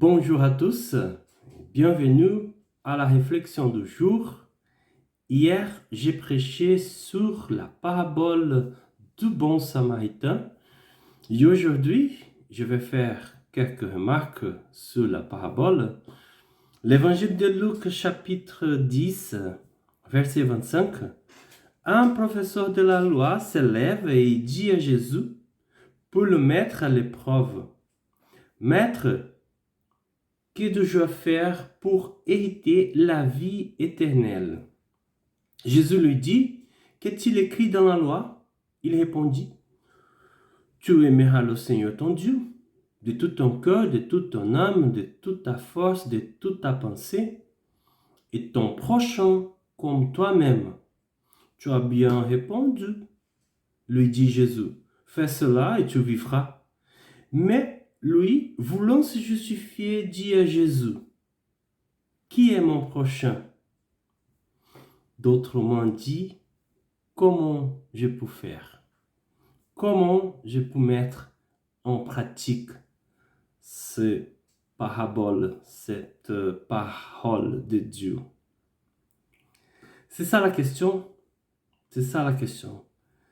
Bonjour à tous, bienvenue à la réflexion du jour. Hier, j'ai prêché sur la parabole du bon samaritain et aujourd'hui, je vais faire quelques remarques sur la parabole. L'évangile de Luc, chapitre 10, verset 25. Un professeur de la loi se lève et dit à Jésus pour le mettre à l'épreuve: Maître, que dois-je faire pour hériter la vie éternelle? Jésus lui dit: Qu'est-il écrit dans la loi? Il répondit: Tu aimeras le Seigneur ton Dieu de tout ton cœur, de toute ton âme, de toute ta force, de toute ta pensée, et ton prochain comme toi-même. Tu as bien répondu, lui dit Jésus. Fais cela et tu vivras. Mais lui, voulant se justifier, dit à Jésus: Qui est mon prochain? D'autrement dit, comment je peux faire? Comment je peux mettre en pratique cette parabole, cette parole de Dieu? C'est ça la question. C'est ça la question.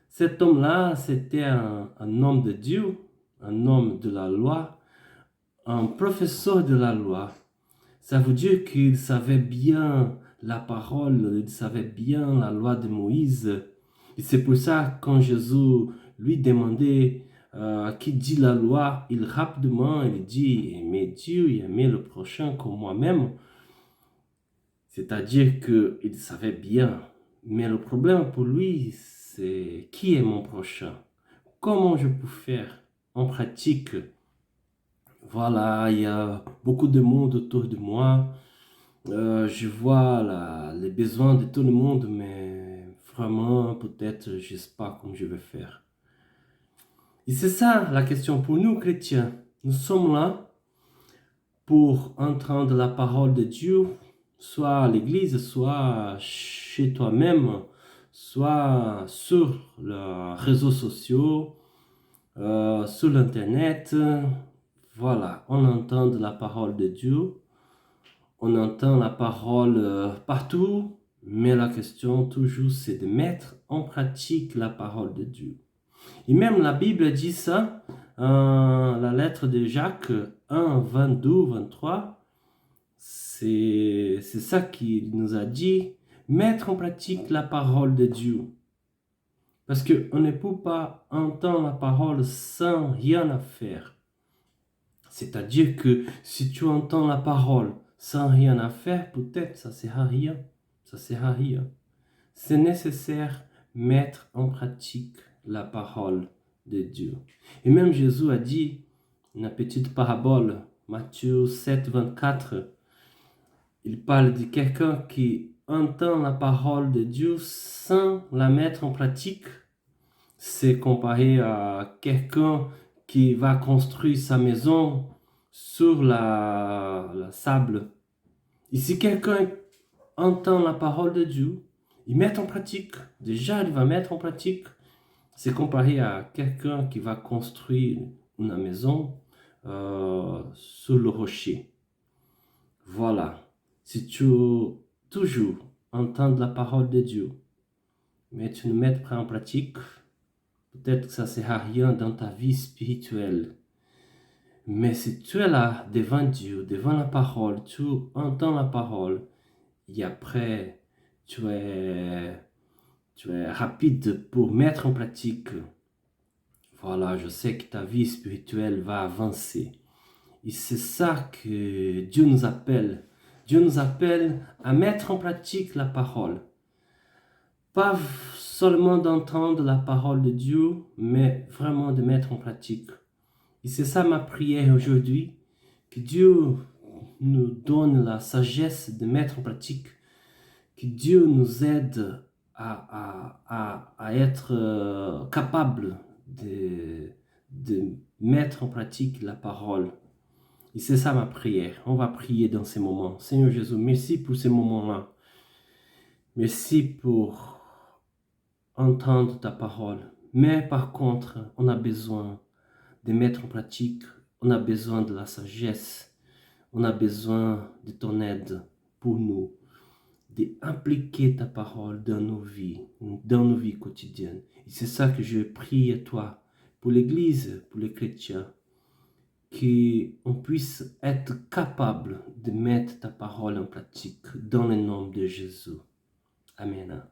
Cet homme-là, c'était un homme de Dieu, un homme de la loi, un professeur de la loi. Ça veut dire qu'il savait bien la parole, il savait bien la loi de Moïse. Et c'est pour ça, quand Jésus lui demandait qui dit la loi, il rapidement il dit: aimer Dieu et aimer le prochain comme moi-même. C'est-à-dire qu'il savait bien. Mais le problème pour lui, c'est: qui est mon prochain? Comment je peux faire en pratique? Voilà, il y a beaucoup de monde autour de moi. Je vois les besoins de tout le monde, mais vraiment, peut-être, je ne sais pas comment je vais faire. Et c'est ça la question pour nous, chrétiens. Nous sommes là pour entendre la parole de Dieu, soit à l'église, soit chez toi-même, soit sur les réseaux sociaux, sur l'internet. Voilà, on entend la parole de Dieu. On entend la parole partout, mais la question toujours c'est de mettre en pratique la parole de Dieu. Et même la Bible dit ça, la lettre de Jacques 1, 22, 23, c'est ça qu'il nous a dit: mettre en pratique la parole de Dieu. Parce qu'on ne peut pas entendre la parole sans rien à faire. C'est-à-dire que si tu entends la parole sans rien à faire, peut-être ça ne sert à rien. Ça sert à rien. C'est nécessaire mettre en pratique la parole de Dieu. Et même Jésus a dit une petite parabole, Matthieu 7, 24. Il parle de quelqu'un qui entend la parole de Dieu sans la mettre en pratique. C'est comparé à quelqu'un qui va construire sa maison sur la sable. Et si quelqu'un entend la parole de Dieu, il met en pratique. Déjà, il va mettre en pratique. C'est comparé à quelqu'un qui va construire une maison sur le rocher. Voilà. Si tu toujours entends la parole de Dieu, mais tu ne mets pas en pratique, peut-être que ça ne sert à rien dans ta vie spirituelle. Mais si tu es là devant Dieu, devant la parole, tu entends la parole, et après tu es rapide pour mettre en pratique, voilà, je sais que ta vie spirituelle va avancer. Et c'est ça que Dieu nous appelle. Dieu nous appelle à mettre en pratique la parole. Pas seulement d'entendre la parole de Dieu, mais vraiment de mettre en pratique. Et c'est ça ma prière aujourd'hui, que Dieu nous donne la sagesse de mettre en pratique, que Dieu nous aide à être capable de mettre en pratique la parole. Et c'est ça ma prière. On va prier dans ces moments. Seigneur Jésus, merci pour ces moments-là. Merci pour entendre ta parole. Mais par contre, on a besoin de mettre en pratique. On a besoin de la sagesse. On a besoin de ton aide pour nous, d'impliquer ta parole dans nos vies quotidiennes. Et c'est ça que je prie à toi, pour l'Église, pour les chrétiens, qu'on puisse être capable de mettre ta parole en pratique dans le nom de Jésus. Amen.